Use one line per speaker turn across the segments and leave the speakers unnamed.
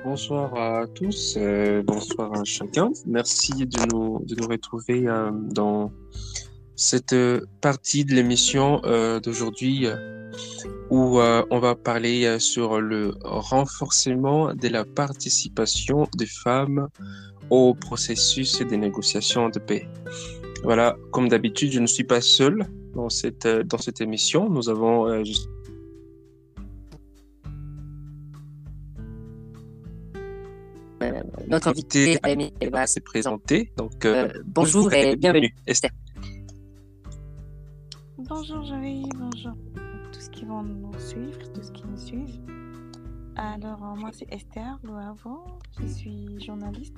Bonsoir à tous, bonsoir à chacun. Merci de nous retrouver dans cette partie de l'émission d'aujourd'hui où on va parler sur le renforcement de la participation des femmes au processus des négociations de paix. Voilà, comme d'habitude, je ne suis pas seul dans cette émission. Nous avons notre invité elle va se présenter. Donc, bonjour et bienvenue, Esther.
Bonjour Joey, bonjour tous qui vont nous suivre, tous qui nous suivent. Alors, moi c'est Esther Loavo, je suis journaliste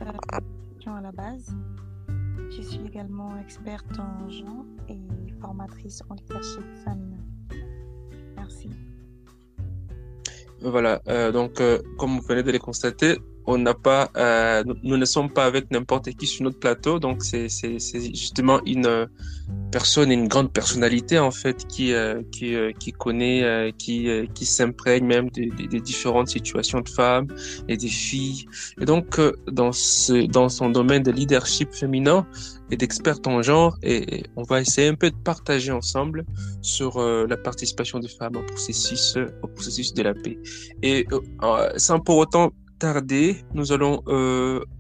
à la base. Je suis également experte en genre et formatrice en leadership féminin. Merci.
Voilà, donc comme vous venez de le constater, nous ne sommes pas avec n'importe qui sur notre plateau, donc c'est justement une grande personnalité en fait qui connaît, qui s'imprègne même des différentes situations de femmes et des filles. Et donc dans son domaine de leadership féminin et d'experte en genre, et on va essayer un peu de partager ensemble sur la participation des femmes au processus de la paix. Et sans pour autant tarder, nous allons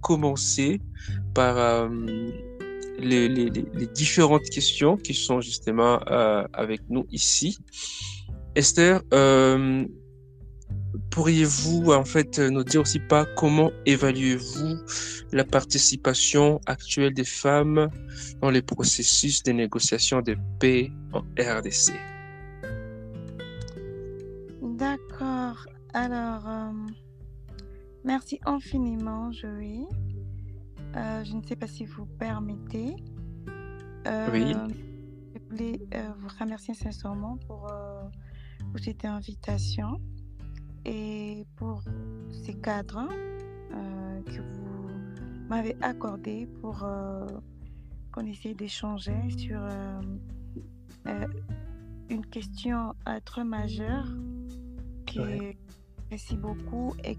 commencer par les différentes questions qui sont justement avec nous ici. Esther, pourriez-vous en fait nous dire aussi comment évaluez-vous la participation actuelle des femmes dans les processus de négociation de paix en RDC?
D'accord. Alors, merci infiniment, Joey. Je ne sais pas si vous permettez.
Oui.
Je voulais vous remercier sincèrement pour cette invitation et pour ces cadres que vous m'avez accordés pour qu'on essaie d'échanger sur une question très majeure qui j'apprécie beaucoup et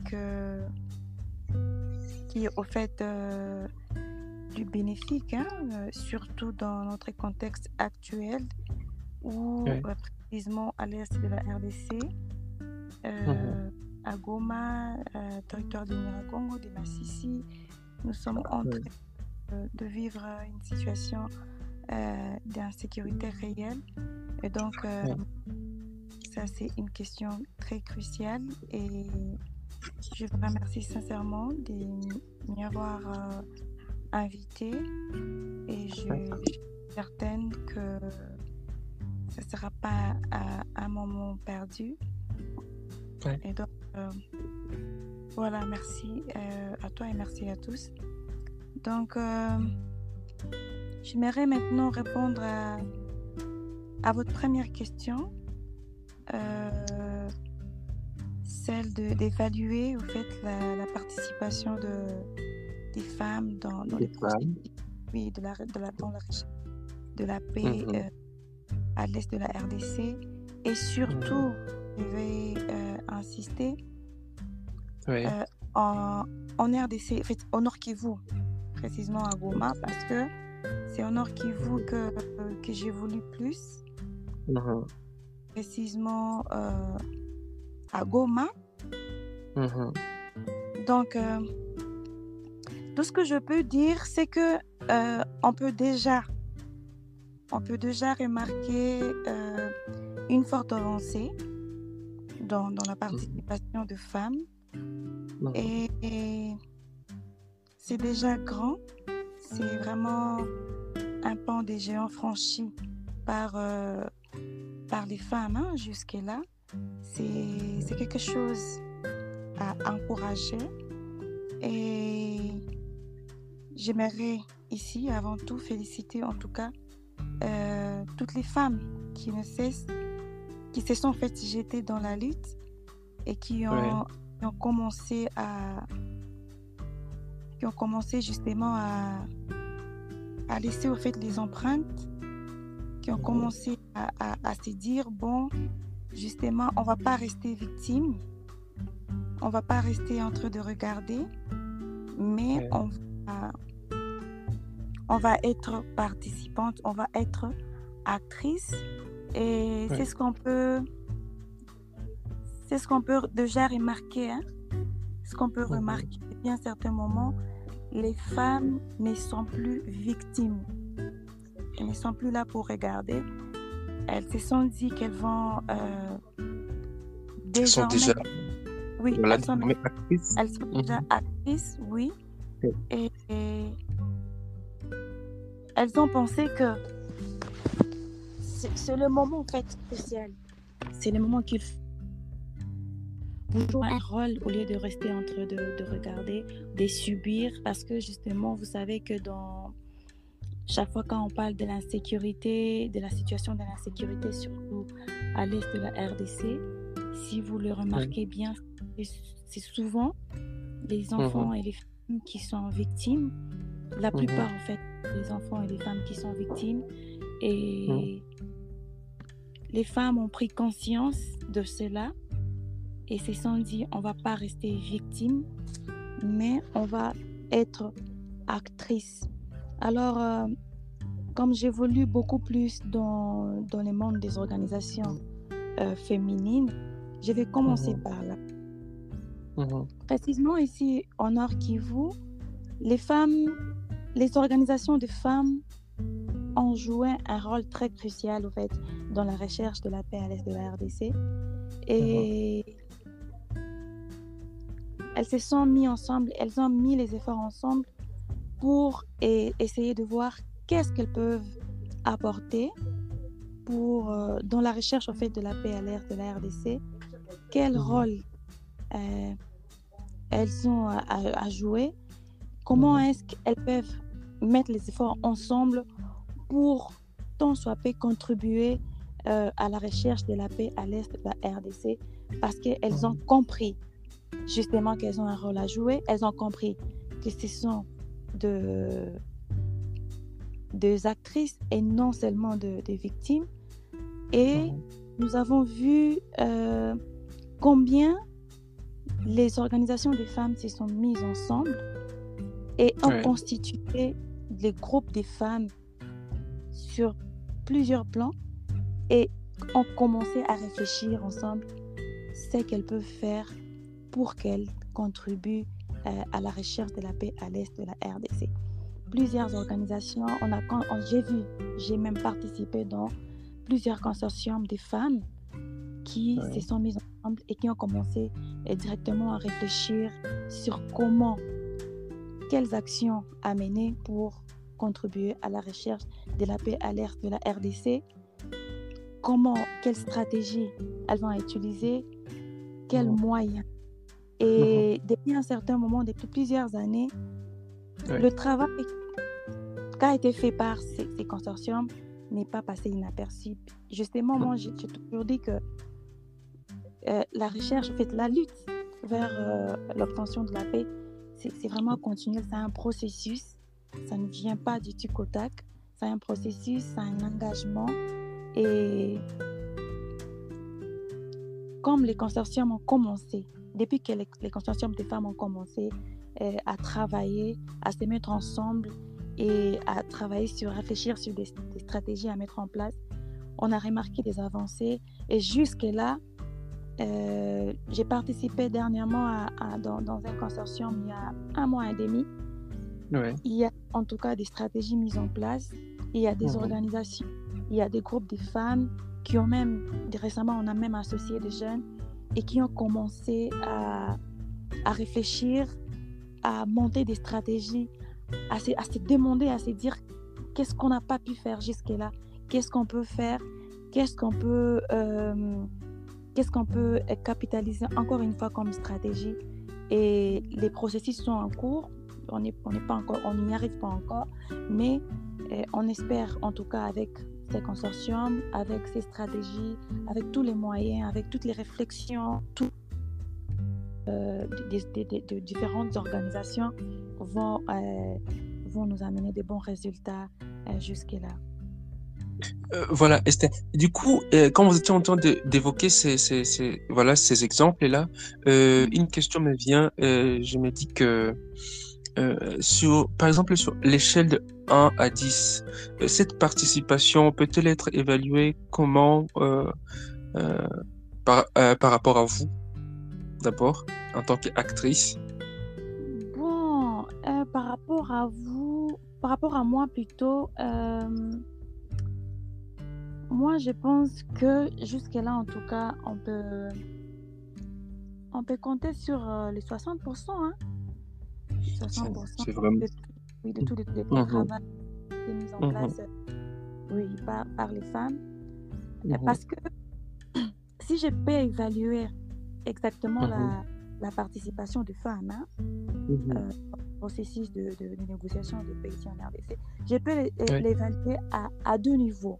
qui est au fait du bénéfique, surtout dans notre contexte actuel où précisément à l'est de la RDC, à Goma, territoire de Nyiragongo, de Masisi, nous sommes en train de vivre une situation d'insécurité réelle. Et donc, ça, c'est une question très cruciale et je vous remercie sincèrement de m'y avoir invité et je suis certaine que ce ne sera pas un moment perdu. Et donc, voilà, merci à toi et merci à tous. Donc, j'aimerais maintenant répondre à votre première question. Celle d'évaluer au fait la participation des femmes dans les processus de la paix à l'est de la RDC et surtout je vais insister en RDC, en fait, au Nord Kivu, précisément à Goma, parce que c'est au Nord Kivu que j'évolue plus. Précisément à Goma. Donc, tout ce que je peux dire, c'est que on peut déjà remarquer une forte avancée dans la participation de femmes. Et c'est déjà grand. C'est vraiment un pan des géants franchi par les femmes jusque-là. C'est quelque chose à encourager et j'aimerais ici avant tout féliciter en tout cas toutes les femmes qui se sont fait jeter dans la lutte et qui ont commencé qui ont commencé justement à laisser au fait les empreintes, qui ont commencé à se dire, bon, justement, on ne va pas rester victime, on ne va pas rester en train de regarder, mais on va être participante, on va être actrice. Et c'est ce qu'on peut déjà remarquer. Hein? Ce qu'on peut remarquer, à un certain moment, les femmes ne sont plus victimes. Elles ne sont plus là pour regarder. Elles se sont dit qu'elles vont désormais... Oui, elles sont déjà actrices, oui. Et elles ont pensé que c'est le moment en fait crucial. C'est le moment qu'il faut jouer un rôle au lieu de rester en train de regarder, de subir. Parce que justement, vous savez que chaque fois quand on parle de l'insécurité, de la situation de l'insécurité, surtout à l'est de la RDC, si vous le remarquez bien, c'est souvent les enfants et les femmes qui sont victimes. La plupart, en fait, les enfants et les femmes qui sont victimes. Et les femmes ont pris conscience de cela et se sont dit, on ne va pas rester victime, mais on va être actrice. Alors, comme j'évolue beaucoup plus dans le monde des organisations féminines, je vais commencer par là. Précisément ici, au Nord Kivu, les organisations de femmes ont joué un rôle très crucial, en fait, dans la recherche de la paix à l'est de la RDC. Et elles se sont mises ensemble, elles ont mis les efforts ensemble pour essayer de voir qu'est-ce qu'elles peuvent apporter dans la recherche, en fait, de la paix à l'est de la RDC. Quel rôle elles ont à jouer, comment est-ce qu'elles peuvent mettre les efforts ensemble pour tant soit peu contribuer à la recherche de la paix à l'est de la RDC, parce qu'elles ont compris justement qu'elles ont un rôle à jouer, elles ont compris que ce sont des actrices et non seulement des victimes. Et nous avons vu combien les organisations de femmes se sont mises ensemble et ont constitué des groupes de femmes sur plusieurs plans et ont commencé à réfléchir ensemble ce qu'elles peuvent faire pour qu'elles contribuent à la recherche de la paix à l'est de la RDC. Plusieurs organisations, j'ai même participé dans plusieurs consortiums de femmes qui se sont mises ensemble et qui ont commencé directement à réfléchir sur quelles actions à mener pour contribuer à la recherche de la paix à l'est de la RDC, quelles stratégies elles vont utiliser, quels moyens. Et depuis un certain moment, depuis plusieurs années, le travail qui a été fait par ces consortiums n'est pas passé inaperçu. Justement, moi, j'ai toujours dit que la recherche, en fait, la lutte vers l'obtention de la paix, c'est vraiment continuel, c'est un processus, ça ne vient pas du tout au tac, c'est un processus, c'est un engagement. Et comme les consortiums ont commencé, depuis que les consortiums de femmes ont commencé à travailler, à se mettre ensemble et à réfléchir sur des stratégies à mettre en place, on a remarqué des avancées. Et jusque-là, j'ai participé dernièrement dans un consortium il y a 1 mois et demi. Il y a en tout cas des stratégies mises en place. Il y a des organisations, il y a des groupes de femmes qui ont récemment, on a même associé des jeunes et qui ont commencé à réfléchir, à monter des stratégies, à se demander, à se dire qu'est-ce qu'on n'a pas pu faire jusque-là, qu'est-ce qu'on peut faire, qu'est-ce qu'on peut capitaliser encore une fois comme stratégie. Et les processus sont en cours, on n'y arrive pas encore, mais on espère en tout cas avec ces consortiums, avec ces stratégies, avec tous les moyens, avec toutes les réflexions, de différentes organisations, vont, vont nous amener de bons résultats jusque-là.
Voilà, Esther. Du coup, quand vous étiez en train d'évoquer voilà, ces exemples-là,
Mhm.
une question me vient. Je me dis que, par exemple, sur l'échelle de 1 à 10, cette participation peut-elle être évaluée comment euh, par rapport à vous, d'abord, en tant qu'actrice?
Bon, par rapport à vous, par rapport à moi plutôt, moi je pense que jusque-là, en tout cas, on peut compter sur les 60%, hein,
C'est
60%
c'est vraiment.
de, oui, de tous les
Mhm,
travail qui est mis en
mhm,
place oui, par les femmes.
mhm,
Parce que si je peux évaluer exactement
mhm,
la participation des femmes, hein,
mhm.
processus de négociation des pays ici en RDC, je peux
Oui,
l'évaluer à deux niveaux.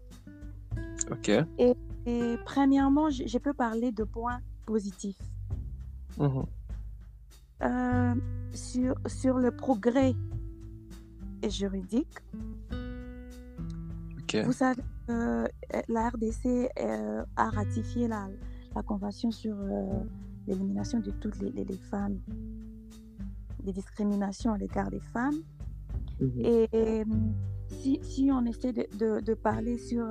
ok.
Et, et premièrement, je peux parler de points positifs.
Mhm,
Sur le progrès juridique, vous
ok.
savez que la RDC a ratifié la Convention sur l'élimination de toutes les femmes, des discriminations à l'égard des femmes.
Mhm,
Et si on essaie de parler sur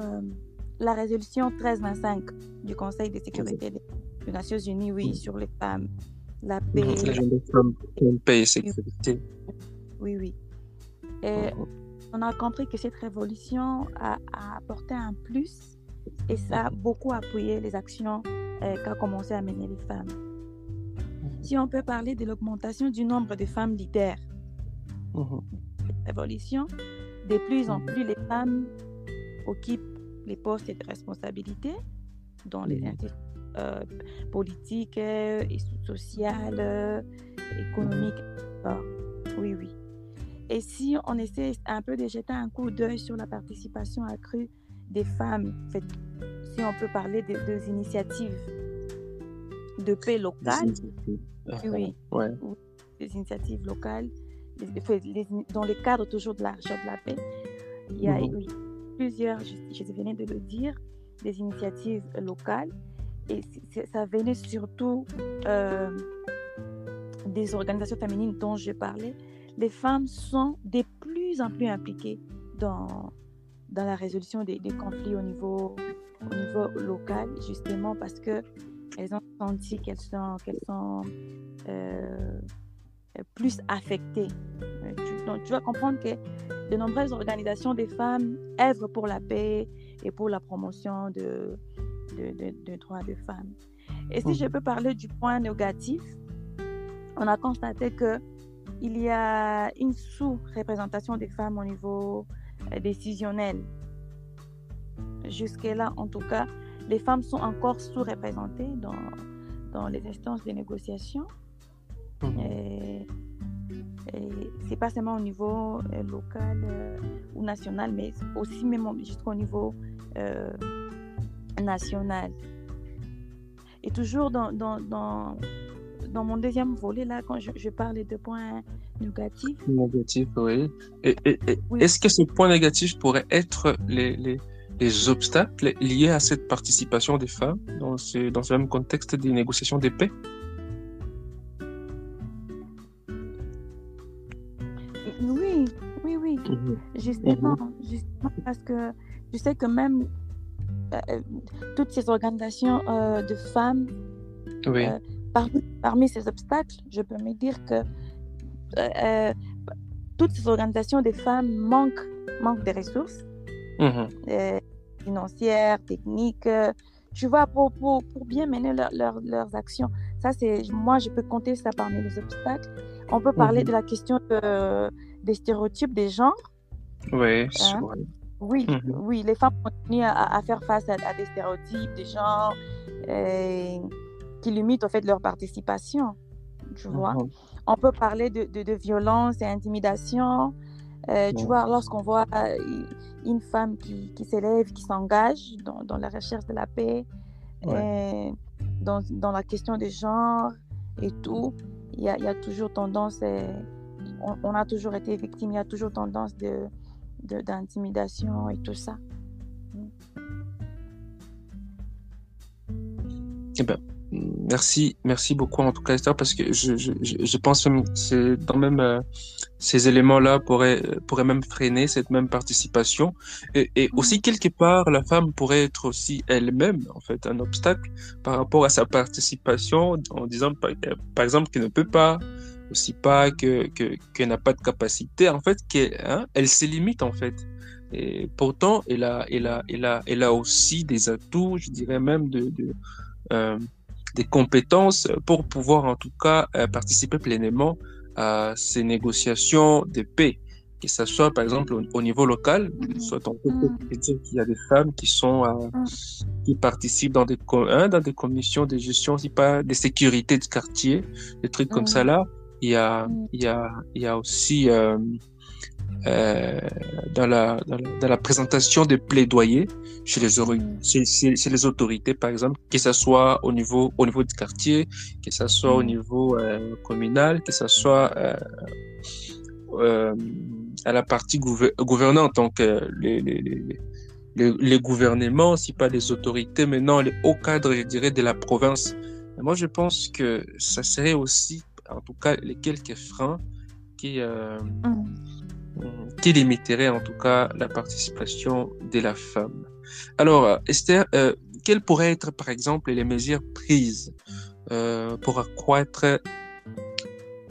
la résolution 1325 du Conseil de
mhm,
sécurité des Nations Unies, oui, sur les femmes, la
mhm.
paix,
L'agenda femme, paix et sécurité.
oui, oui. Et
Mhm,
on a compris que cette révolution a apporté un plus et ça a
mhm,
beaucoup appuyé les actions qu'a commencé à mener les femmes.
mhm,
Si on peut parler de l'augmentation du nombre de femmes leaders,
mhm,
révolution, de plus en
mhm,
plus les femmes occupent les postes de responsabilité dans les
mhm,
institutions politiques et sociales,
mhm,
économiques. Oui, oui. Et si on essaie un peu de jeter un coup d'œil sur la participation accrue des femmes, en fait, si on peut parler des initiatives de paix
des
locales,
initiatives.
oui,
Ouais.
oui, des initiatives locales, dans le cadre toujours de la recherche de la paix, il y a
Mhm,
oui, plusieurs, je venais de le dire, des initiatives locales et ça venait surtout des organisations féminines dont je parlais. Les femmes sont de plus en plus impliquées dans la résolution des conflits au niveau local, justement parce qu'elles ont senti qu'elles sont euh, plus affectées. Donc, tu vas comprendre que de nombreuses organisations des femmes œuvrent pour la paix et pour la promotion de droits des femmes. Et si je
mhm,
peux parler du point négatif, on a constaté qu'il y a une sous-représentation des femmes au niveau décisionnel. Jusque-là, en tout cas, les femmes sont encore sous-représentées dans les instances de négociation.
mhm.
Et, et c'est pas seulement au niveau local ou national, mais aussi même jusqu'au niveau euh, national. Et toujours dans mon deuxième volet, là, quand je parle de points négatifs,
Négatif, oui.
oui,
Est-ce que ce point négatif pourrait être les obstacles liés à cette participation des femmes dans ce même contexte des négociations de paix?
oui, oui, oui,
Mhm,
justement,
mhm.
justement parce que je sais que même euh, toutes ces organisations de femmes,
Oui.
euh, parmi ces obstacles, je peux me dire que euh, toutes ces organisations de femmes manquent de ressources
Mhm,
euh, financières, techniques, tu vois, pour bien mener leurs actions. Ça, moi, je peux compter ça parmi les obstacles. On peut parler de
mhm.
la question des stéréotypes des genres.
Oui,
Hein.
ouais.
Oui,
Mhm,
oui, les femmes continuent à faire face à des stéréotypes des genres qui limitent en fait leur participation, tu vois.
mhm.
On peut parler de violence et intimidation. Tu
Ouais,
vois, lorsqu'on voit une femme qui s'élève, qui s'engage dans la recherche de la paix,
ouais.
dans la question des genres et tout, il y a toujours tendance on a toujours été victime, il y a toujours tendance d'intimidation et tout ça.
Eh ben, merci beaucoup en tout cas, Esther, parce que je pense même c'est dans même ces éléments-là pourraient même freiner cette même participation. Et aussi, quelque part, la femme pourrait être aussi elle-même, en fait, un obstacle par rapport à sa participation en disant, par exemple, qu'elle ne peut pas, aussi pas, qu'elle n'a pas de capacité, en fait, elle se limite, en fait. Et pourtant, elle a aussi des atouts, je dirais même euh, des compétences pour pouvoir en tout cas participer pleinement à ces négociations de paix, que ce soit par exemple au niveau local, soit on peut dire qu'il y a des femmes qui participent dans des commissions de gestion, si pas de sécurité de quartier, des trucs comme ça là. Il y a aussi euh, dans la présentation des plaidoyers chez chez les autorités, par exemple, que ce soit au niveau du quartier, que ce soit au niveau communal, que ce soit euh, à la partie gouvernante, donc les gouvernements, si pas les autorités, mais non, les hauts cadres, je dirais, de la province. Et moi, je pense que ça serait aussi, en tout cas, les quelques freins qui, qui limiterait en tout cas la participation de la femme. Alors, Esther, quelles pourraient être par exemple les mesures prises pour accroître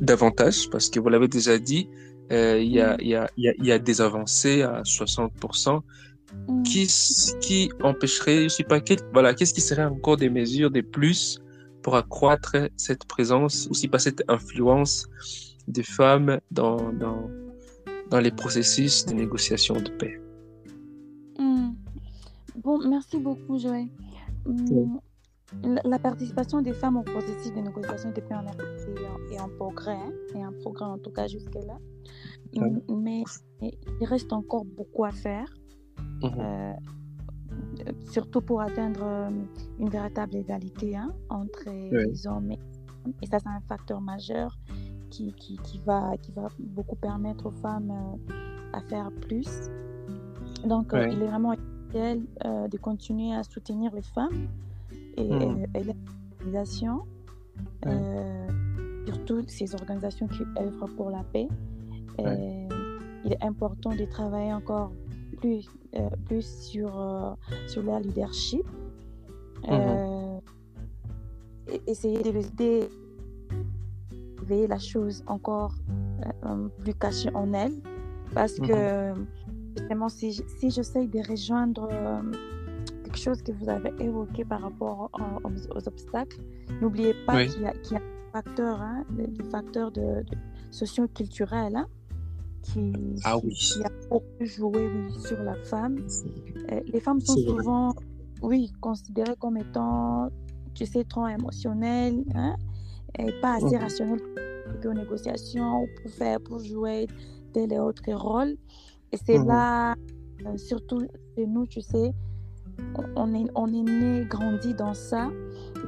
davantage, parce que vous l'avez déjà dit, il y a des avancées à 60%. Qui empêcherait, je sais pas, voilà, qu'est-ce qui serait encore des mesures de plus pour accroître cette présence, aussi pas cette influence des femmes dans les processus de négociation de paix?
Bon, merci beaucoup, Joël. La participation des femmes au processus de négociation de paix en Afrique est un progrès, et un progrès en tout cas jusque-là. Mais il reste encore beaucoup à faire, surtout pour atteindre une véritable égalité entre les hommes et les femmes. Et ça, c'est un facteur majeur qui va beaucoup permettre aux femmes à faire plus. Donc, il est vraiment essentiel de continuer à soutenir les femmes et les organisations, surtout ces organisations qui œuvrent pour la paix. Il est important de travailler encore plus sur leur leadership, essayer d'éveiller la chose encore plus cachée en elle, parce que justement, si j'essaie de rejoindre quelque chose que vous avez évoqué par rapport aux obstacles, n'oubliez pas qu'il y a un facteur, le facteur de socio-culturel qui a beaucoup joué sur la femme. Les femmes sont souvent considérées comme étant, tu sais, trop émotionnelles, et pas assez rationnelles pour négociation, pour jouer tel et autre rôle. Et c'est là, surtout chez nous, tu sais, on est né, grandi dans ça,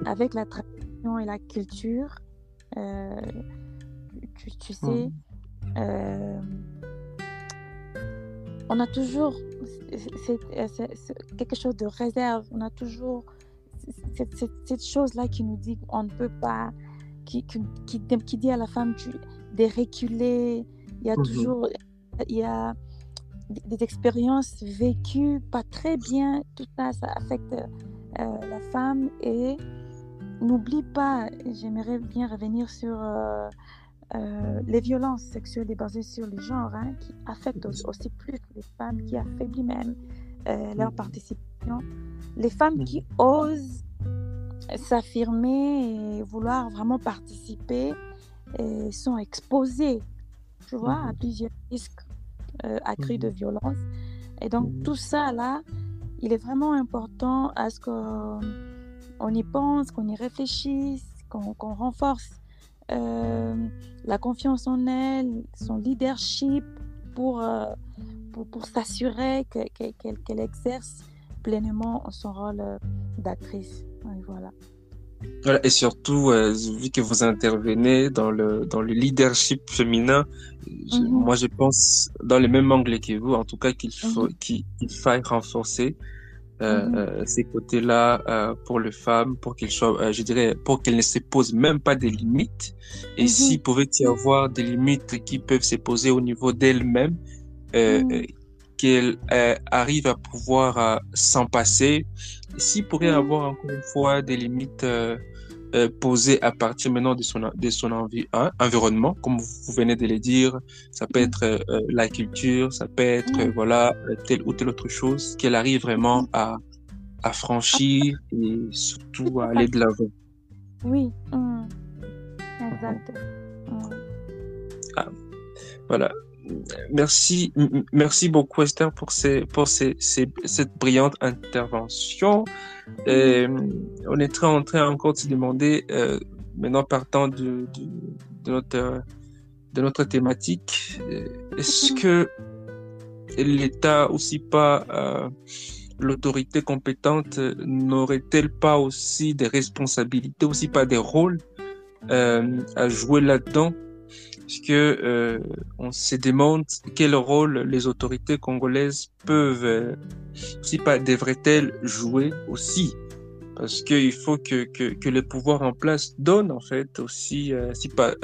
avec la tradition et la culture. Tu sais, on a toujours quelque chose de réserve. On a toujours cette chose-là qui nous dit qu'on ne peut pas, qui dit à la femme de reculer. Il y a toujours des expériences vécues pas très bien. Tout ça affecte la femme. Et n'oublie pas, j'aimerais bien revenir sur les violences sexuelles basées sur le genre, qui affectent aussi plus les femmes, qui affaiblissent même leur participation. Les femmes qui osent s'affirmer et vouloir vraiment participer sont exposées, tu vois, à plusieurs risques accrus de violence. Et donc tout ça là, il est vraiment important à ce qu'on y pense, qu'on y réfléchisse, qu'on renforce la confiance en elle, son leadership pour s'assurer qu'elle exerce pleinement son rôle d'actrice. Et voilà.
Voilà, et surtout, vu que vous intervenez dans le leadership féminin,
Mhm,
moi je pense dans le même angle que vous, en tout cas
mhm,
qu'il faille renforcer
mhm,
ces côtés-là pour les femmes, pour qu'elles soient, je dirais, pour qu'elles ne se posent même pas des limites. Et
mhm,
s'il pouvait y avoir des limites qui peuvent se poser au niveau d'elles-mêmes,
mhm,
qu'elles arrivent à pouvoir s'en passer. S'il pourrait
mhm,
avoir encore une fois des limites posées à partir maintenant de son environnement, comme vous venez de le dire, ça peut
mhm,
être la culture, ça peut être
mhm,
voilà telle ou telle autre chose, qu'elle arrive vraiment
mhm.
à
Ah,
franchir et
c'est
surtout à
trop
aller de
facile.
l'avant.
Oui,
Mhm.
exact. Mhm.
Ah, voilà. Merci, merci beaucoup Esther pour cette brillante intervention.
Mhm.
Et, on est en train encore de se demander, maintenant partant de notre thématique, est-ce
Mhm.
que l'État aussi pas, l'autorité compétente n'aurait-elle pas aussi des responsabilités, aussi pas des rôles à jouer là-dedans? Parce que on se demande quel rôle les autorités congolaises peuvent, si pas devraient-elles jouer aussi, parce qu'il faut que les pouvoirs en place donnent en fait aussi, si pas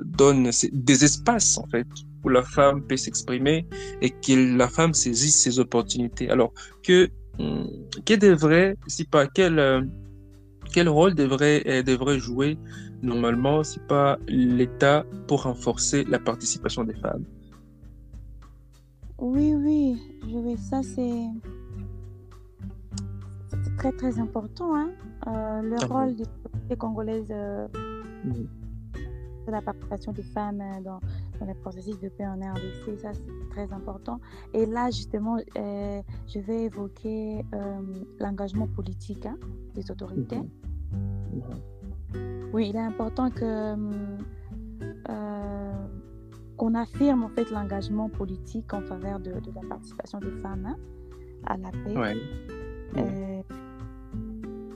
donnent des espaces en fait où la femme peut s'exprimer et que la femme saisisse ses opportunités. Alors que que devrait, si pas quel rôle devrait jouer normalement, si pas l'État pour renforcer la participation des femmes?
Oui, oui, je vais. Ça, c'est très, très important, hein. Le
Ah oui.
rôle des autorités congolaises
Mhm.
de la participation des femmes dans les processus de paix en RDC, ça, c'est très important. Et là, justement, je vais évoquer l'engagement politique, hein, des autorités.
Mhm. Mhm.
Oui, il est important que euh, qu'on affirme en fait l'engagement politique en faveur de la participation des femmes, hein, à la paix,
Ouais. Ouais.
euh,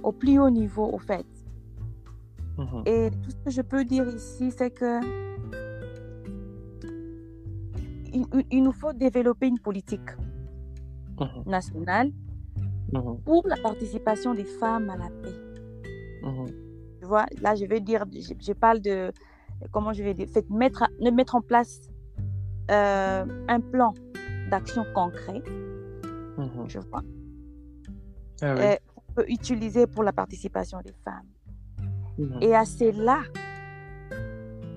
au plus haut niveau, au fait.
Mhm.
Et tout ce que je peux dire ici, c'est que il nous faut développer une politique
Mhm.
nationale
Mhm.
pour la participation des femmes à la paix.
Mhm.
Tu vois, là, je vais dire, je parle de, comment je vais dire, mettre en place un plan d'action concret,
Mhm.
je vois,
Ah oui.
qu'on peut utiliser pour la participation des femmes.
Mhm.
Et à cela,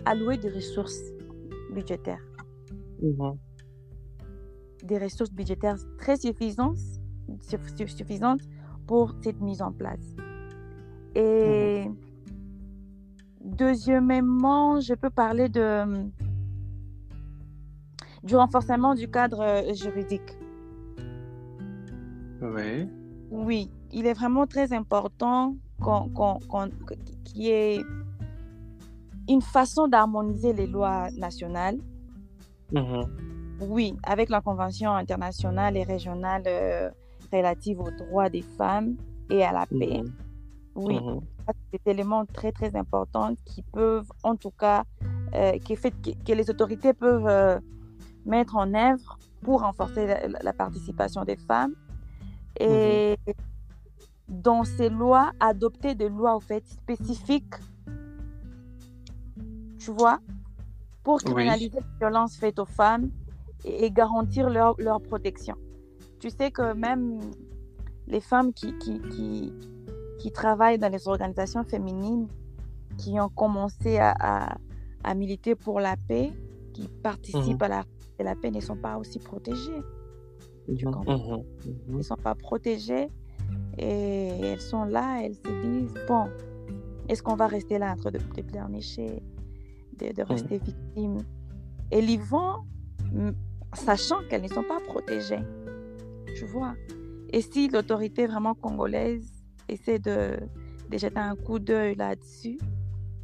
allouer des ressources budgétaires.
Mhm.
Des ressources budgétaires très suffisantes pour cette mise en place.
Mhm.
Et deuxièmement, je peux parler du renforcement du cadre juridique.
Ouais.
Oui, il est vraiment très important qu'il y ait une façon d'harmoniser les lois nationales.
Mhm.
Oui, avec la Convention internationale et régionale relative aux droits des femmes et à la paix.
Mhm.
Oui,
Mhm.
c'est des éléments très, très importants qui peuvent, en tout cas, que les autorités peuvent mettre en œuvre pour renforcer la participation des femmes.
Mhm.
Et dans ces lois, adopter des lois, en fait, spécifiques, tu vois, pour
Oui.
criminaliser les violences faites aux femmes et garantir leur protection. Tu sais que même les femmes qui travaillent dans les organisations féminines, qui ont commencé à militer pour la paix, qui
Mhm.
participent à la paix, ne sont pas aussi protégées. Tu
Mhm.
comprends?
Mhm.
Elles ne
Mhm.
sont pas protégées et elles sont là, elles se disent, bon, est-ce qu'on va rester là en train de pleurnicher, de
Mhm.
rester victime? Elles y vont, sachant qu'elles ne sont pas protégées, tu vois. Et si l'autorité vraiment congolaise essaie de jeter un coup d'œil là-dessus,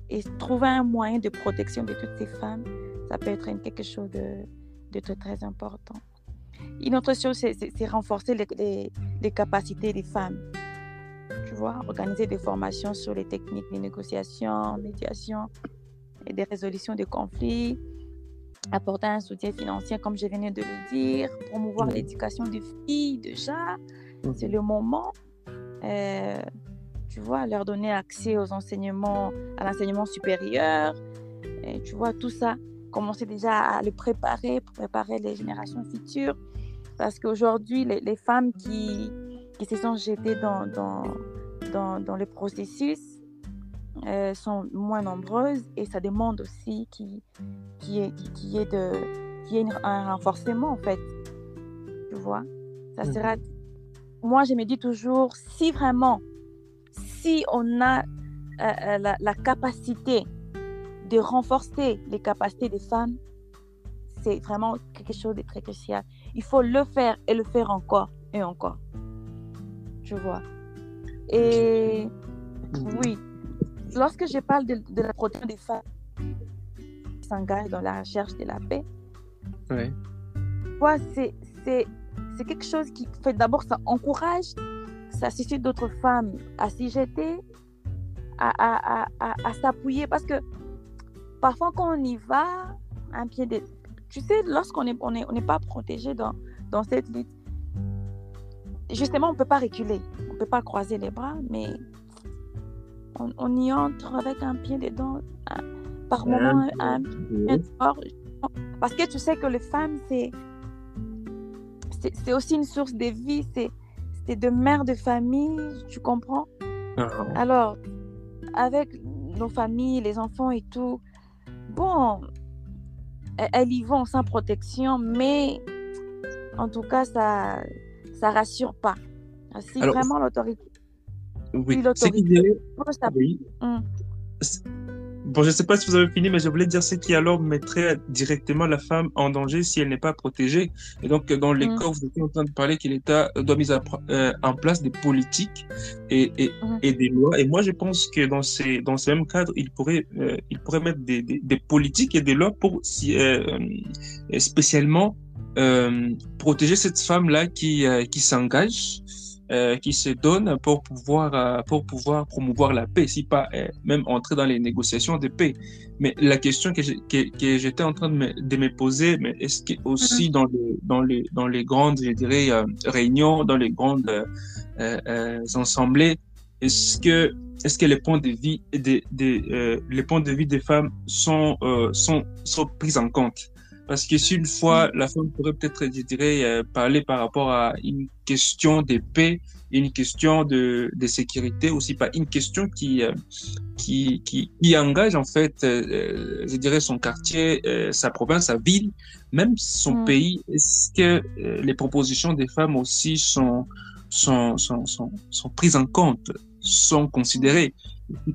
et trouver un moyen de protection de toutes ces femmes, ça peut être quelque chose de très, très important. Une autre chose, c'est renforcer les capacités des femmes, tu vois, organiser des formations sur les techniques de négociation, médiation et des résolutions de conflits, apporter un soutien financier, comme je venais de le dire, promouvoir l'éducation des filles, déjà, c'est le moment, tu vois, leur donner accès aux enseignements, à l'enseignement supérieur, et tu vois, tout ça, commencer déjà à le préparer, pour préparer les générations futures, parce qu'aujourd'hui, les femmes qui se sont jetées dans le processus sont moins nombreuses, et ça demande aussi qu'il y ait un renforcement, en fait, tu vois. Ça sera... Moi, je me dis toujours, si on a la capacité de renforcer les capacités des femmes, c'est vraiment quelque chose de très crucial. Il faut le faire et le faire encore et encore, tu vois. Et oui, lorsque je parle de la protection des femmes qui s'engagent dans la recherche de la paix, c'est quelque chose qui fait, d'abord, ça encourage, ça suscite d'autres femmes à s'y jeter, à s'appuyer, parce que parfois quand on y va, un pied de... Tu sais, lorsqu'on n'est pas protégé dans cette lutte, justement, on ne peut pas reculer, on ne peut pas croiser les bras, mais on y entre avec un pied dedans, par moment, un pied dehors. Parce que tu sais que les femmes, c'est aussi une source de vie, c'est de mères de famille, tu comprends? Alors, avec nos familles, les enfants et tout, bon, elles y vont sans protection, mais en tout cas, ça rassure pas. Si alors, vraiment l'autorité...
Oui, c'est qui dirait... Oui. Bon, je ne sais pas si vous avez fini, mais je voulais dire ce qui alors mettrait directement la femme en danger si elle n'est pas protégée. Et donc, dans les cas où vous étiez en train de parler que l'État doit mettre en place des politiques et des lois. Et moi, je pense que dans ce même cadre, il pourrait mettre des politiques et des lois pour spécialement protéger cette femme-là qui s'engage. Qui se donne pour pouvoir promouvoir la paix, si pas même entrer dans les négociations de paix. Mais la question que j'étais en train de me poser, mais est-ce que aussi dans les grandes, je dirais, réunions, dans les grandes assemblées, est-ce que les points de vue les points de vue des femmes sont pris en compte? Parce que si une fois, la femme pourrait peut-être, je dirais, parler par rapport à une question de paix, une question de sécurité, aussi pas une question qui engage en fait, je dirais, son quartier, sa province, sa ville, même son pays. Est-ce que les propositions des femmes aussi sont prises en compte, sont considérées?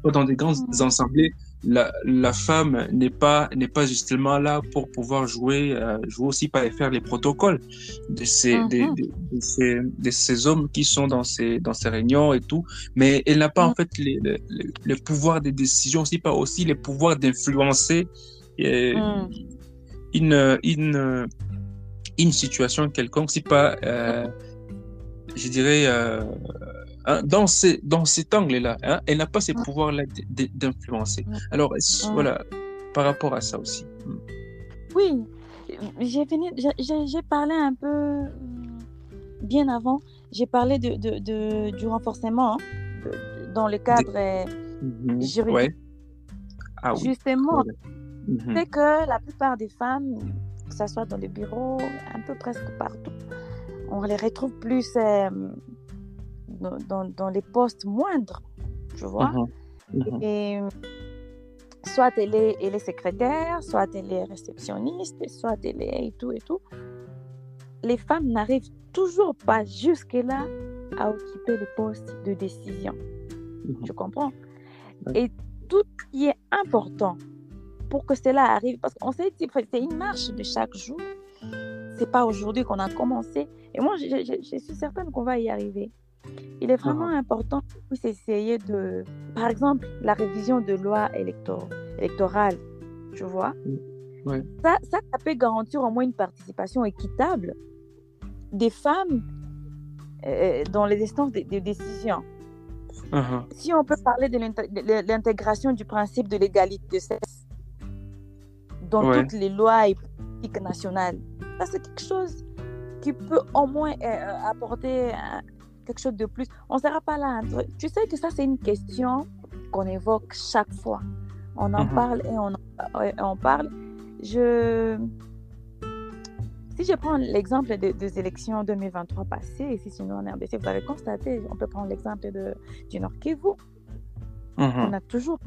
Dans des grandes assemblées, la femme n'est pas justement là pour pouvoir jouer aussi par faire les protocoles de ces hommes qui sont dans ces réunions et tout, mais elle n'a pas en fait le pouvoir de décision, aussi pas aussi le pouvoir d'influencer une situation quelconque, si pas je dirais dans cet angle-là, elle n'a pas ces pouvoirs-là d'influencer. Alors, voilà, par rapport à ça aussi.
Oui, j'ai parlé un peu bien avant, j'ai parlé du renforcement dans le cadre juridique.
Ouais. Ah, oui.
Justement, c'est que la plupart des femmes, que ce soit dans les bureaux, un peu presque partout, on les retrouve plus... dans les postes moindres, tu vois. Et soit elle est secrétaire, soit elle est réceptionniste, soit elle est et tout. Les femmes n'arrivent toujours pas jusque-là à occuper les postes de décision. Tu comprends? Et tout ce qui est important pour que cela arrive, parce qu'on sait que c'est une marche de chaque jour. C'est pas aujourd'hui qu'on a commencé. Et moi, je suis certaine qu'on va y arriver. Il est vraiment important d'essayer de, par exemple, la révision de loi électorale, tu vois. Ça peut garantir au moins une participation équitable des femmes dans les instances de décision.
Mhm.
Si on peut parler de l'intégration du principe de l'égalité de sexe dans
Ouais.
toutes les lois et politiques nationales, ça c'est quelque chose qui peut au moins apporter quelque chose de plus. On ne sera pas là. Tu sais que ça, c'est une question qu'on évoque chaque fois. On en
Mhm.
parle et on parle. Si je prends l'exemple des élections 2023 passées, ici chez nous en RDC, vous avez constaté, on peut prendre l'exemple du Nord Kivu. On
Mhm.
n'a toujours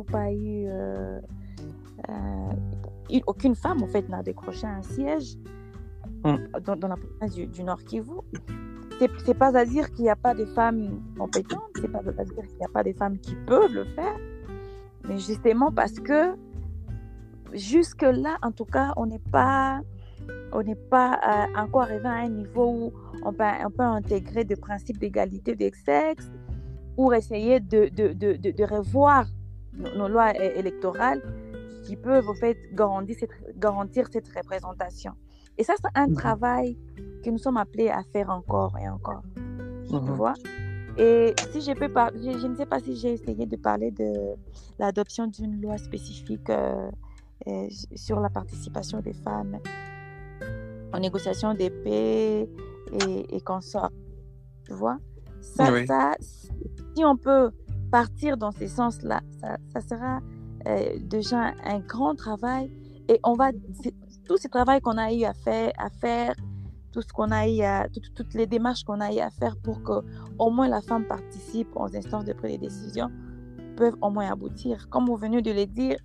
pas eu, aucune femme, en fait, n'a décroché un siège
Mhm.
dans la province du Nord Kivu. C'est pas à dire qu'il n'y a pas de femmes compétentes, c'est pas à dire qu'il n'y a pas de femmes qui peuvent le faire, mais justement parce que jusque-là, en tout cas, on n'est pas encore arrivé à un niveau où on peut intégrer des principes d'égalité des sexes pour essayer de revoir nos lois électorales qui peuvent en fait garantir cette représentation. Et ça, c'est un
Mhm.
travail que nous sommes appelés à faire encore et encore. Tu
Mhm.
vois? Et si je peux parler, je ne sais pas si j'ai essayé de parler de l'adoption d'une loi spécifique sur la participation des femmes en négociation des paix et consorts. Tu vois?
Oui.
Si on peut partir dans ces sens-là, ça sera déjà un grand travail. Et tout ce travail qu'on a eu à faire tout ce qu'on a eu toutes les démarches qu'on a eu à faire pour que au moins la femme participe aux instances de prise de décision peuvent au moins aboutir. Comme vous venez de le dire,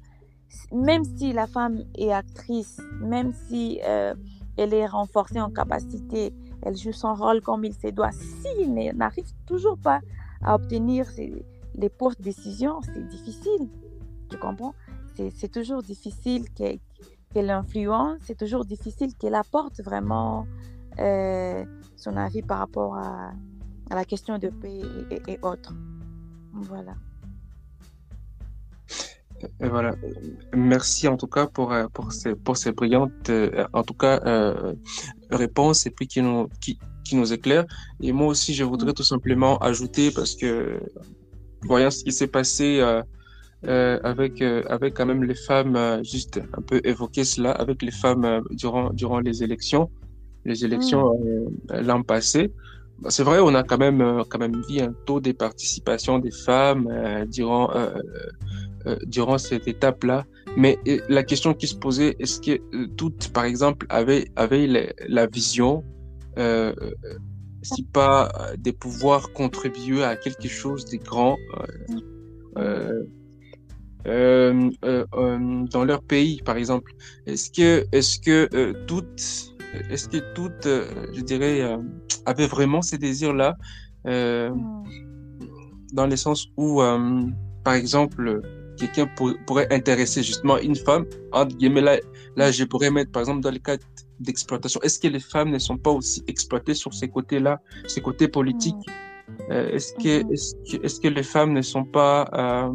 même si la femme est actrice, même si elle est renforcée en capacité, elle joue son rôle comme il se doit, s'il n'arrive toujours pas à obtenir les postes de décision, c'est difficile. Tu comprends? C'est toujours difficile qu'elle influence, c'est toujours difficile qu'elle apporte vraiment son avis par rapport à la question de paix et autres. Voilà.
Et voilà. Merci en tout cas pour ces brillantes, en tout cas, réponses et puis qui nous éclairent. Et moi aussi, je voudrais tout simplement ajouter parce que voyant ce qui s'est passé avec quand même les femmes, juste un peu évoquer cela, avec les femmes durant les
Mm.
élections l'an passé. Bah, c'est vrai, on a quand même vu un taux de participation des femmes durant cette étape-là. Mais la question qui se posait, est-ce que toutes, par exemple, avaient la vision, euh, si pas de pouvoir contribuer à quelque chose de grand
Mm.
euh, dans leur pays, par exemple? Est-ce que toutes, je dirais, avaient vraiment ces désirs-là, euh,
Mm.
dans le sens où, par exemple, quelqu'un pourrait intéresser justement une femme, entre guillemets, là, je pourrais mettre, par exemple, dans le cas d'exploitation, est-ce que les femmes ne sont pas aussi exploitées sur ces côtés-là, ces côtés politiques?
Mm. Mhm.
Est-ce que les femmes ne sont pas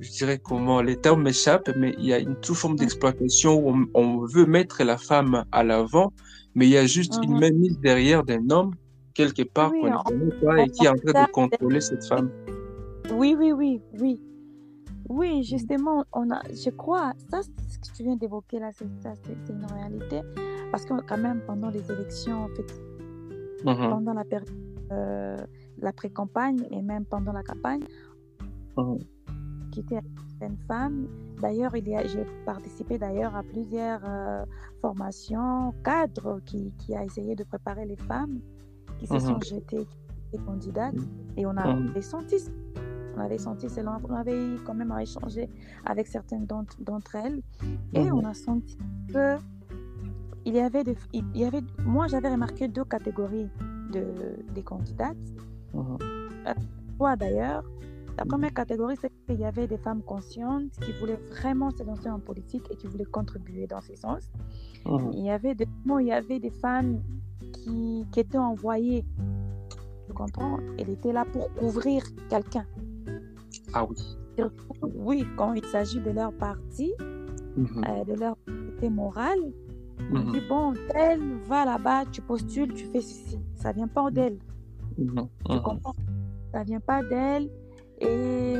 je dirais comment, les termes m'échappent, mais il y a une toute forme d'exploitation où on veut mettre la femme à l'avant, mais il y a juste une
Mhm.
main mise derrière d'un homme, quelque part, qu'on
Oui,
ne connaît pas
on
et qui est en train de
regarde.
contrôler cette femme.
Oui, oui, oui, oui. Oui, justement, je crois, ça, ce que tu viens d'évoquer là, c'est une réalité. Parce que quand même, pendant les élections, en fait,
Mhm,
pendant la période, la pré-campagne et même pendant la campagne,
mhm,
qui était une femme. D'ailleurs, j'ai participé d'ailleurs à plusieurs formations cadres qui a essayé de préparer les femmes qui se
mhm,
sont jetées des candidates et
mhm,
on avait senti cela, on avait quand même échangé avec certaines d'entre elles et
mhm,
on a senti que moi j'avais remarqué deux catégories des candidates.
mhm,
Toi d'ailleurs, la
mhm,
première catégorie, c'est qu'il y avait des femmes conscientes qui voulaient vraiment se lancer en politique et qui voulaient contribuer dans ce sens.
mhm.
Il y avait des femmes qui étaient envoyées, tu comprends? Elle était là pour couvrir quelqu'un.
Ah oui.
Oui, quand il s'agit de leur parti,
Mhm,
de leur parti moral, On dit, bon, tel va là-bas, tu postules, tu fais ceci. Ça ne vient pas d'elle. Tu comprends? Ça ne vient pas d'elle. Et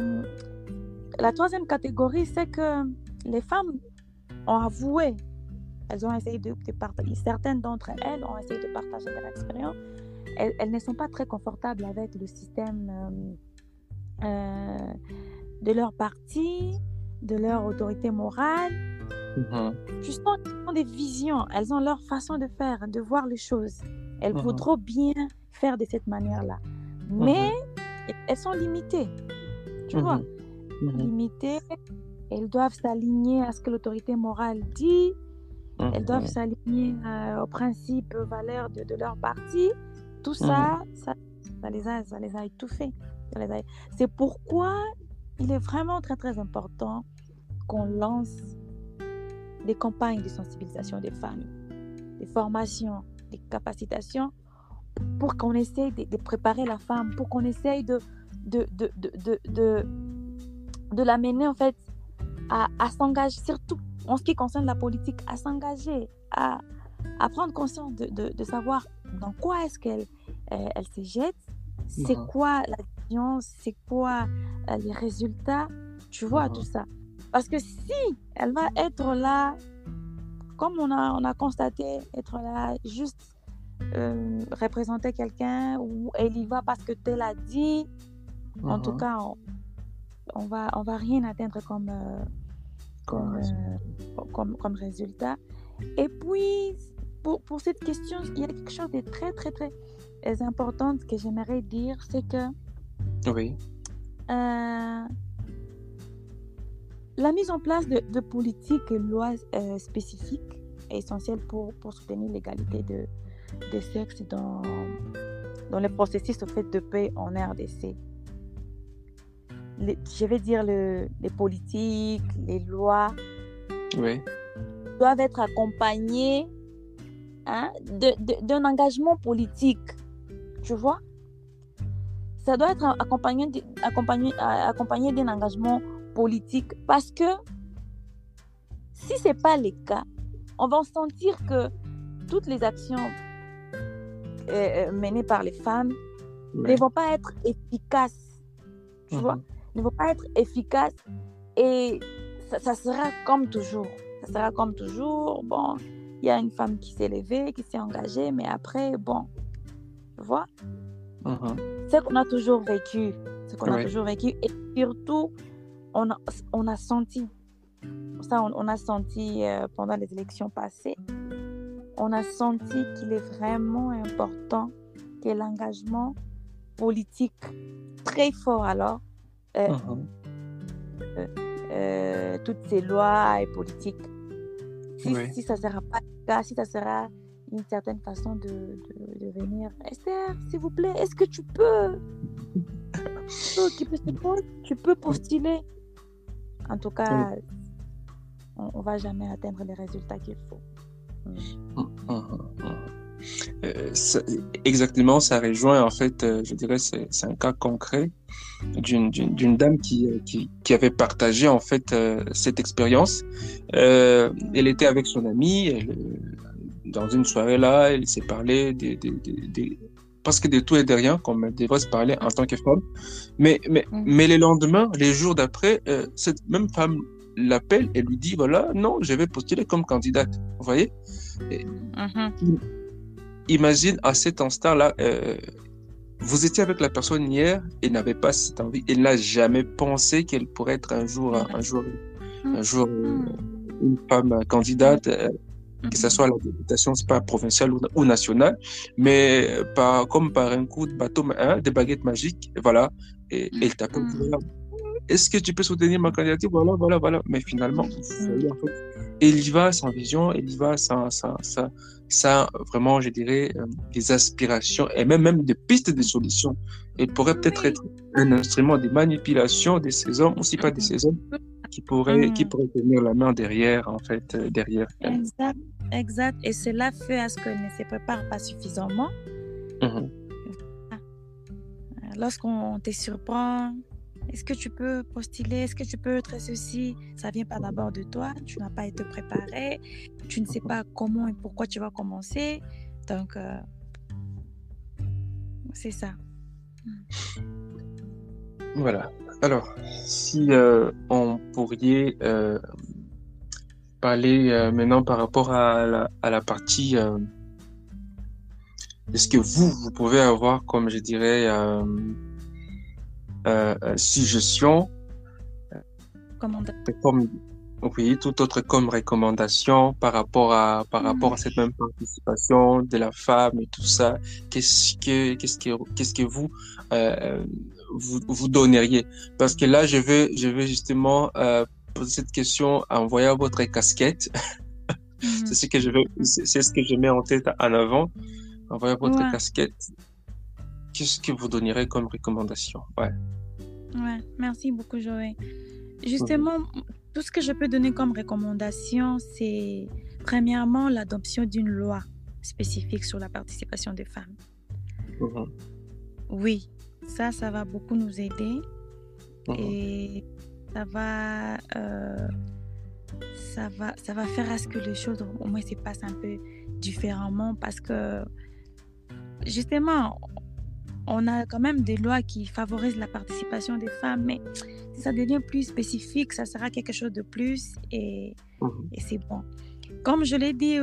la troisième catégorie, c'est que les femmes ont avoué, elles ont essayé de partager, certaines d'entre elles ont essayé de partager leur expérience. Elles ne sont pas très confortables avec le système de leur parti, de leur autorité morale. Tu sens qu'elles ont des visions, elles ont leur façon de faire, de voir les choses. Elles voudraient bien faire de cette manière-là. Mais elles sont limitées. Tu vois, limitées. Elles doivent s'aligner à ce que l'autorité morale dit. Elles doivent s'aligner aux principes, aux valeurs de leur parti. Tout ça, ça les a étouffés. C'est pourquoi il est vraiment très, très important qu'on lance des campagnes de sensibilisation des femmes, des formations, des capacitations, pour qu'on essaye de préparer la femme, pour qu'on essaye de l'amener en fait à s'engager, surtout en ce qui concerne la politique, à s'engager, à prendre conscience de savoir dans quoi est-ce qu'elle se jette, c'est quoi la vision, c'est quoi les résultats, tu vois, tout ça. Parce que si elle va être là, comme on a constaté, être là, juste représenter quelqu'un, ou elle y va parce que tel a dit, en tout cas, on va rien atteindre comme résultat. Et puis, pour cette question, il y a quelque chose de très, très, très important que j'aimerais dire, c'est que la mise en place de politiques et lois spécifiques est essentielle pour soutenir l'égalité des sexes dans les processus au fait de paix en RDC. Je vais dire les politiques, les lois doivent être accompagnées d'un engagement politique, tu vois. Ça doit être accompagné d'un engagement politique, parce que si ce n'est pas le cas, on va sentir que toutes les actions menées par les femmes ne vont pas être efficaces, tu vois, ne vont pas être efficaces, et ça sera comme toujours. Ça sera comme toujours. Bon, il y a une femme qui s'est levée, qui s'est engagée, mais après, bon, tu vois, c'est qu'on a toujours vécu, et surtout, on a senti, ça, on a senti pendant les élections passées, on a senti qu'il est vraiment important que l'engagement politique très fort, alors, toutes ces lois et politiques, si ça ne sera pas le cas, si ça sera une certaine façon de venir, Esther, s'il vous plaît, est-ce que tu peux postuler? En tout cas, on ne va jamais atteindre les résultats qu'il faut.
Exactement, ça rejoint en fait, je dirais, c'est un cas concret d'une dame qui avait partagé en fait cette expérience. Elle était avec son amie, dans une soirée là, elle s'est parlé parce que de tout et de rien, comme elle devrait se parler en tant que femme. Mais le lendemain, les jours d'après, cette même femme l'appelle et lui dit, voilà, non, je vais postuler comme candidate. Vous voyez? Imagine à cet instant-là, vous étiez avec la personne hier et n'avait pas cette envie. Elle n'a jamais pensé qu'elle pourrait être un jour une femme candidate, que ce soit à la députation, c'est pas provinciale ou nationale, mais comme par un coup de bateau, de baguette magique, voilà, et elle t'appelle. Est-ce que tu peux soutenir ma candidature? Voilà. Mais finalement, vous voyez, en fait, elle y va sans vision, elle y va sans vraiment, je dirais, des aspirations et même des pistes de solutions. Elle pourrait peut-être être un instrument de manipulation de ces hommes, aussi pas de ces hommes, qui pourraient tenir la main derrière, en fait, derrière.
Exact. Et cela fait à ce qu'elle ne se prépare pas suffisamment. Lorsqu'on te surprend est-ce que tu peux postuler, est-ce que tu peux être ceci? Ça vient pas d'abord de toi, tu n'as pas été préparé, tu ne sais pas comment et pourquoi tu vas commencer. Donc, c'est ça.
Voilà. Alors, si on pourrait parler maintenant par rapport à la partie de ce que vous pouvez avoir comme, je dirais, suggestion, comme, oui, tout autre comme recommandation par rapport à cette même participation de la femme et tout ça. Qu'est-ce que vous, vous donneriez? Parce que là, je vais justement poser cette question en voyant votre casquette. C'est ce que c'est ce que je mets en tête en avant. En voyant votre casquette, qu'est-ce que vous donnerez comme recommandation? Ouais,
merci beaucoup, Joël. Justement, tout ce que je peux donner comme recommandation, c'est premièrement l'adoption d'une loi spécifique sur la participation des femmes. Oui, ça va beaucoup nous aider et ça va faire à ce que les choses au moins se passent un peu différemment parce que justement, on a quand même des lois qui favorisent la participation des femmes, mais si ça devient plus spécifique, ça sera quelque chose de plus et c'est bon. Comme je l'ai dit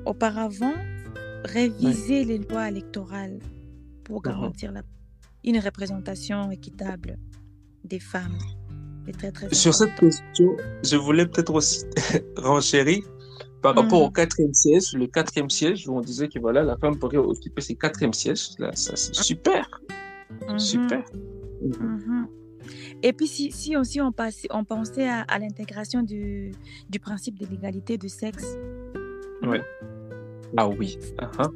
auparavant, réviser les lois électorales pour garantir une représentation équitable des femmes. C'est très, très
Sur
important.
cette question, je voulais peut-être aussi renchérir par rapport au 4e siège. Le 4e siège, où on disait que voilà, la femme pourrait occuper ce 4e siège. Là, ça, c'est super. Super.
Et puis, si aussi on pensait à l'intégration du principe de l'égalité de sexe.
Oui. Ah oui.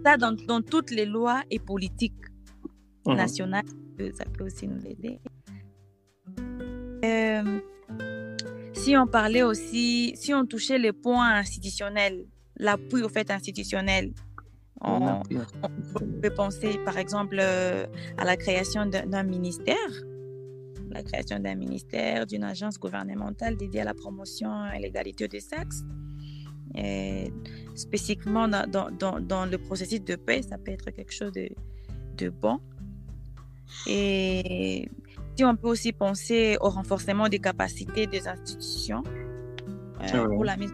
Ça, dans toutes les lois et politiques nationales, ça peut aussi nous aider. Si on parlait aussi, si on touchait les points institutionnels, l'appui au fait institutionnel, on peut penser par exemple à la création d'un ministère, d'une agence gouvernementale dédiée à la promotion et l'égalité des sexes. Et spécifiquement dans le processus de paix, ça peut être quelque chose de bon. Et si on peut aussi penser au renforcement des capacités des institutions pour la mise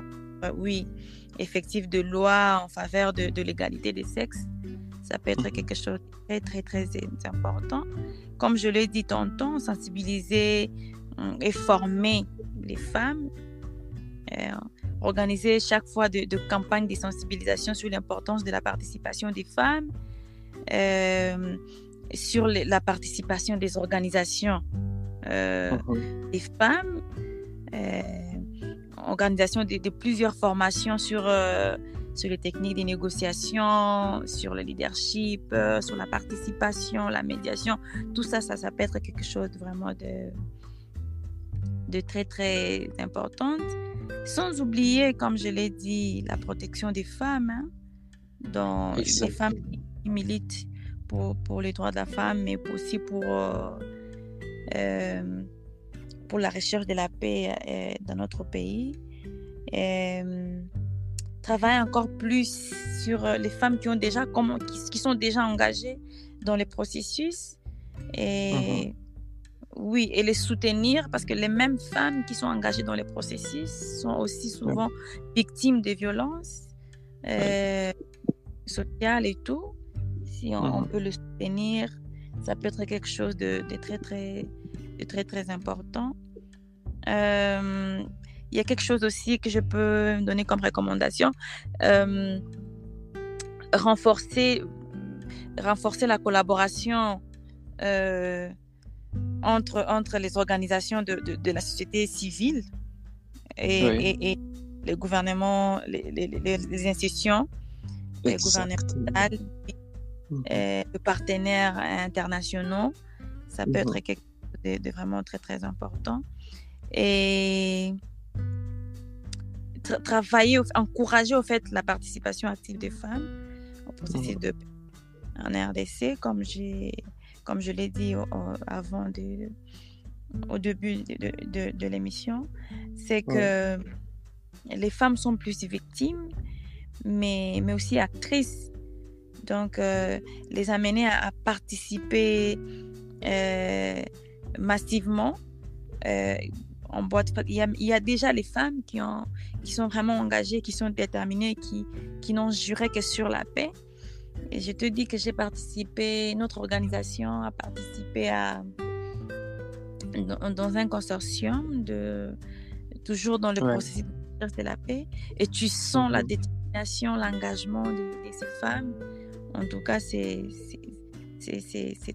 effective de lois en faveur de l'égalité des sexes, ça peut être quelque chose de très, très, très important. Comme je l'ai dit tantôt, sensibiliser et former les femmes, organiser chaque fois de campagnes de sensibilisation sur l'importance de la participation des femmes, sur la participation des organisations des femmes, organisation de plusieurs formations sur les techniques de négociation, sur le leadership, sur la participation, la médiation. Tout ça peut être quelque chose vraiment de très, très important. Sans oublier, comme je l'ai dit, la protection des femmes, dont les femmes qui militent pour les droits de la femme, mais aussi pour la recherche de la paix dans notre pays. Travailler encore plus sur les femmes qui sont déjà engagées dans les processus et et les soutenir, parce que les mêmes femmes qui sont engagées dans les processus sont aussi souvent victimes de violences sociales et tout. Si on peut le soutenir, ça peut être quelque chose de très, très, très, très important. Il y a quelque chose aussi que je peux donner comme recommandation. Renforcer la collaboration entre les organisations de la société civile et les gouvernements, les institutions gouvernementales, les partenaires internationaux. Ça peut être quelque chose de vraiment très, très important. Et encourager au fait la participation active des femmes au processus de paix en RDC, comme comme je l'ai dit au début de l'émission, c'est que les femmes sont plus victimes, mais aussi actrices. Donc, les amener à participer massivement en boîte. Il y a déjà les femmes qui sont vraiment engagées, qui sont déterminées, qui n'ont juré que sur la paix. Et je te dis que j'ai participé, notre organisation a participé dans un consortium toujours dans le processus de la paix. Et tu sens la détermination, l'engagement de ces femmes. En tout cas, c'est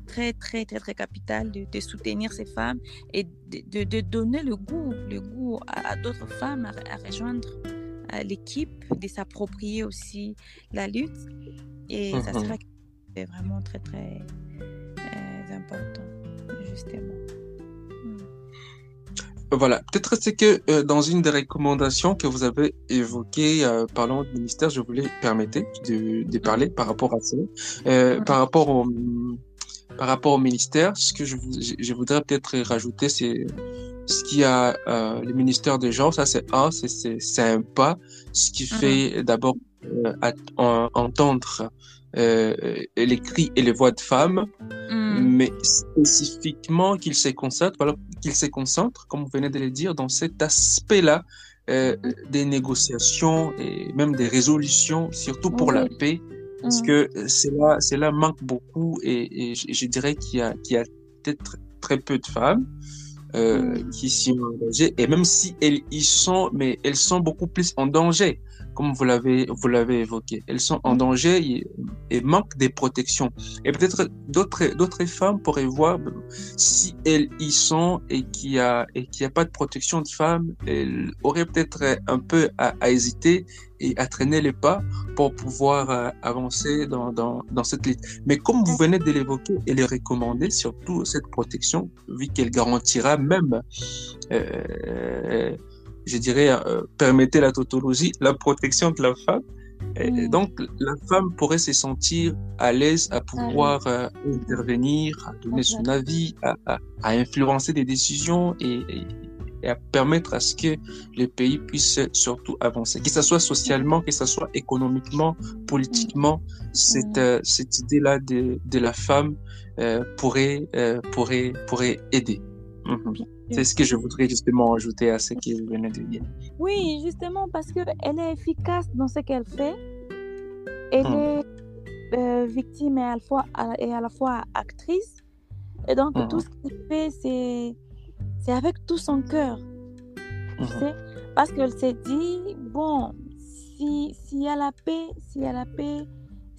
très, très, très, très capital de soutenir ces femmes et de donner le goût à d'autres femmes à rejoindre l'équipe, de s'approprier aussi la lutte. Et ça serait vraiment très, très important, justement.
Voilà, peut-être c'est que dans une des recommandations que vous avez évoquées parlant du ministère, je voulais permettre de parler par rapport à ça. Par rapport au ministère, ce que je voudrais peut-être rajouter, c'est ce qu'il y a le ministère des genres, ça c'est un pas, ce qui fait d'abord entendre les cris et les voix de femmes, mais spécifiquement qu'il se concentre, comme vous venez de le dire, dans cet aspect-là des négociations et même des résolutions, surtout pour la paix, parce que c'est là manque beaucoup et je dirais qu'il y a peut-être très peu de femmes qui s'y sont engagées, et même si elles y sont, mais elles sont beaucoup plus en danger, comme vous l'avez évoqué. Elles sont en danger et manquent des protections. Et peut-être d'autres femmes pourraient voir si elles y sont et qu'il y a pas de protection de femmes, elles auraient peut-être un peu à hésiter et à traîner les pas pour pouvoir avancer dans cette lutte. Mais comme vous venez de l'évoquer et le recommander, surtout cette protection, vu qu'elle garantira même, je dirais, permettez la tautologie, la protection de la femme. Et donc, la femme pourrait se sentir à l'aise à pouvoir intervenir, à donner son avis, à influencer des décisions et à permettre à ce que le pays puisse surtout avancer. Que ce soit socialement, que ce soit économiquement, politiquement, cette idée-là de la femme pourrait aider. C'est ce que je voudrais justement ajouter à ce que vous venez de dire.
Oui, justement, parce qu'elle est efficace dans ce qu'elle fait. Elle est victime et à la fois actrice. Et donc, tout ce qu'elle fait, c'est avec tout son cœur. Tu sais? Parce qu'elle s'est dit, bon, s'il y a la paix,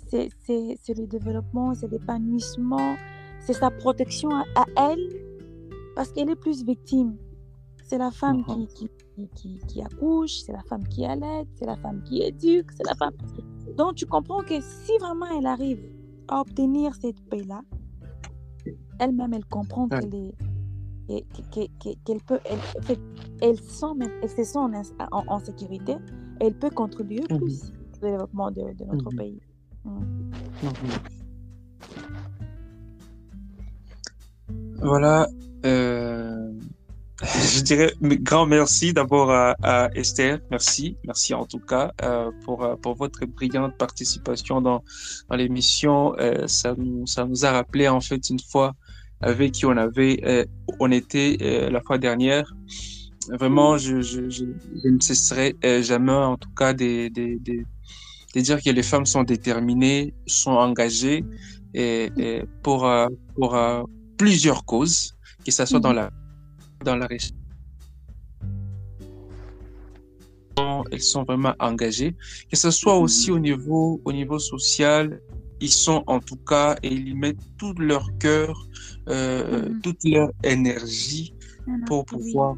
c'est le développement, c'est l'épanouissement, c'est sa protection à elle. Parce qu'elle est plus victime. C'est la femme qui accouche, c'est la femme qui allait, c'est la femme qui éduque, c'est la femme... Donc, tu comprends que si vraiment elle arrive à obtenir cette paix-là, elle-même, elle comprend qu'elle peut... Elle se sent en sécurité et elle peut contribuer plus au développement de notre pays.
Voilà. Je dirais grand merci d'abord à Esther. Merci en tout cas pour votre brillante participation dans l'émission. Ça nous a rappelé en fait une fois avec qui on était la fois dernière. Vraiment, je ne cesserai jamais en tout cas de dire que les femmes sont déterminées, sont engagées et pour plusieurs causes, que ce soit dans la recherche. Elles sont vraiment engagées, que ce soit aussi au niveau social, ils sont en tout cas et ils mettent tout leur cœur, toute leur énergie pour pouvoir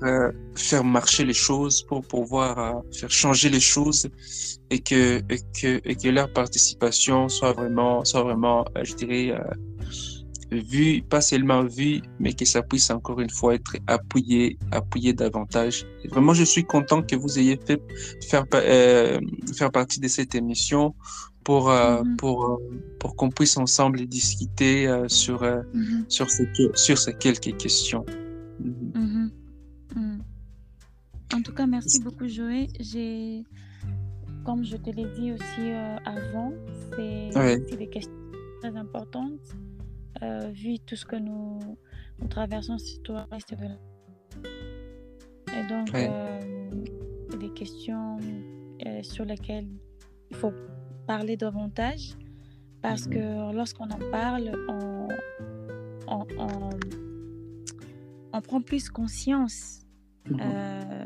faire marcher les choses, pour pouvoir faire changer les choses et que leur participation soit vraiment, je dirais, vue, pas seulement vue, mais que ça puisse encore une fois être appuyé davantage. Et vraiment, je suis content que vous ayez fait faire partie de cette émission
Mhm,
pour qu'on puisse ensemble discuter
mhm,
sur ces quelques questions. Mhm.
mhm, mhm. En tout cas, merci beaucoup, Joël. Comme je te l'ai dit aussi avant,
Ouais.
c'est des questions très importantes, vu tout ce que nous traversons sur le reste de la... Et donc,
Ouais.
c'est des questions sur lesquelles il faut parler davantage, parce
Mhm.
que lorsqu'on en parle, on, on, on prend plus conscience
Mhm.
euh,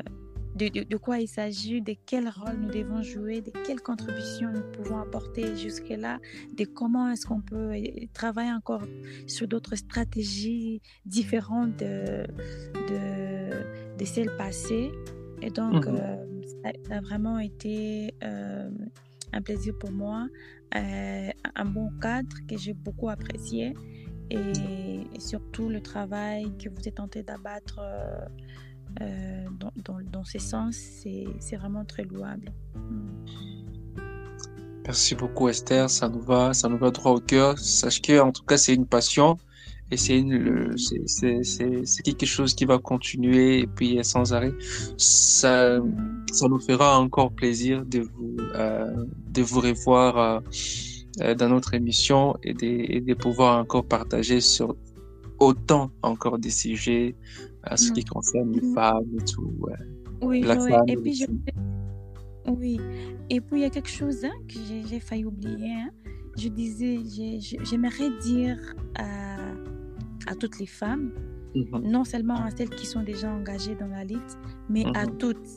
de quoi il s'agit, de quel rôle nous devons jouer, de quelles contributions nous pouvons apporter jusque-là, de comment est-ce qu'on peut travailler encore sur d'autres stratégies différentes de celles passées. Et donc,
Mhm.
ça a vraiment été un plaisir pour moi, un bon cadre que j'ai beaucoup apprécié et surtout le travail que vous êtes tenté d'abattre dans ces sens, c'est vraiment très louable.
Merci beaucoup, Esther. Ça nous va droit au cœur. Sache que, en tout cas, c'est une passion et
Mm.
c'est quelque chose qui va continuer et puis sans arrêt. Ça,
Mm.
ça nous fera encore plaisir de vous revoir, dans notre émission et de pouvoir encore partager sur autant encore des sujets à ce qui
Mm.
concerne les
Mm.
femmes et tout,
Oui,
la
Joël.
femme
Et
et les
puis,
filles.
oui. Et puis, il y a quelque chose hein, que j'ai failli oublier. Hein. Je disais, j'aimerais dire à toutes les femmes,
Mhm,
non seulement à celles qui sont déjà engagées dans la lutte, mais à
mhm,
toutes.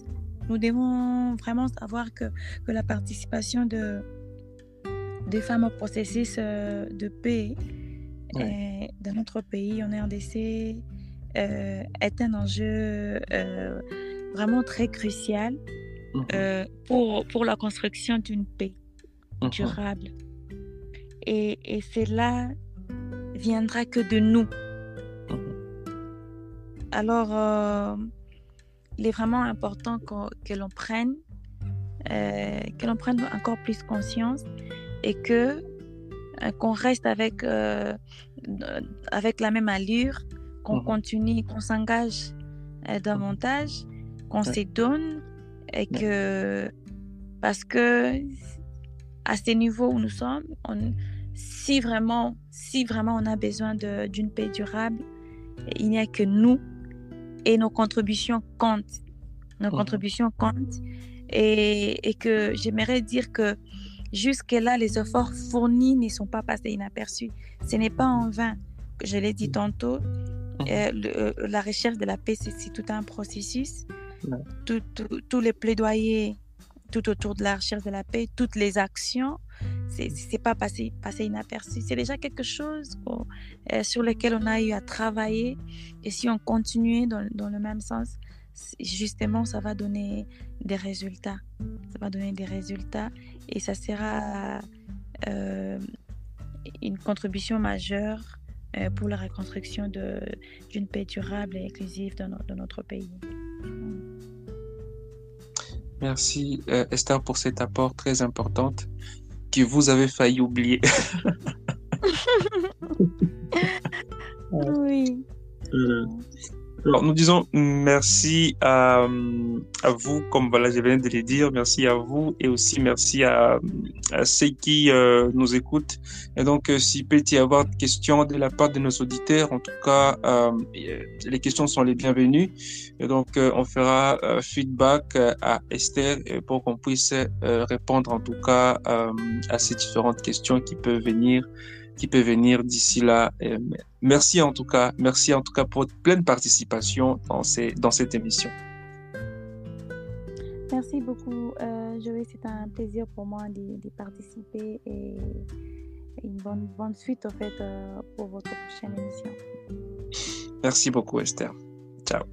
Nous devons vraiment savoir que la participation des femmes au processus de paix
ouais,
dans notre pays, en RDC, est un enjeu vraiment très crucial
mhm,
pour la construction d'une paix
mhm,
durable. Et cela viendra que de nous.
mhm,
Alors, il est vraiment important que l'on prenne encore plus conscience et qu'on reste avec la même allure, qu'on
mhm,
continue, qu'on s'engage
mhm.
davantage, qu'on
Ouais,
se donne et
ouais,
parce que à ce niveau où nous sommes, si vraiment on a besoin d'une paix durable, il n'y a que nous et nos contributions comptent. Nos
mhm,
contributions comptent et que j'aimerais dire que jusque-là, les efforts fournis ne sont pas passés inaperçus. Ce n'est pas en vain que je l'ai dit tantôt.
mhm.
La recherche de la paix, c'est tout un processus.
Ouais,
Tous les plaidoyers tout autour de la recherche de la paix, toutes les actions, c'est pas passé inaperçu. C'est déjà quelque chose sur lequel on a eu à travailler. Et si on continue dans le même sens, justement, ça va donner des résultats. Ça va donner des résultats et ça sera euh, une contribution majeure pour la reconstruction d'une paix durable et inclusive dans notre pays.
merci, Esther, pour cet apport très important que vous avez failli oublier. Ouais.
Oui.
Euh, Alors, nous disons merci à vous, comme voilà, je viens de le dire, merci à vous et aussi merci à ceux qui nous écoutent. Et donc, s'il peut y avoir des questions de la part de nos auditeurs, en tout cas, les questions sont les bienvenues. Et donc, on fera feedback à Esther pour qu'on puisse répondre en tout cas à ces différentes questions qui peut venir d'ici là. Merci en tout cas pour votre pleine participation dans cette émission.
Merci beaucoup, Joël. C'est un plaisir pour moi d'y participer et une bonne suite, en fait, pour votre prochaine émission.
Merci beaucoup, Esther. Ciao.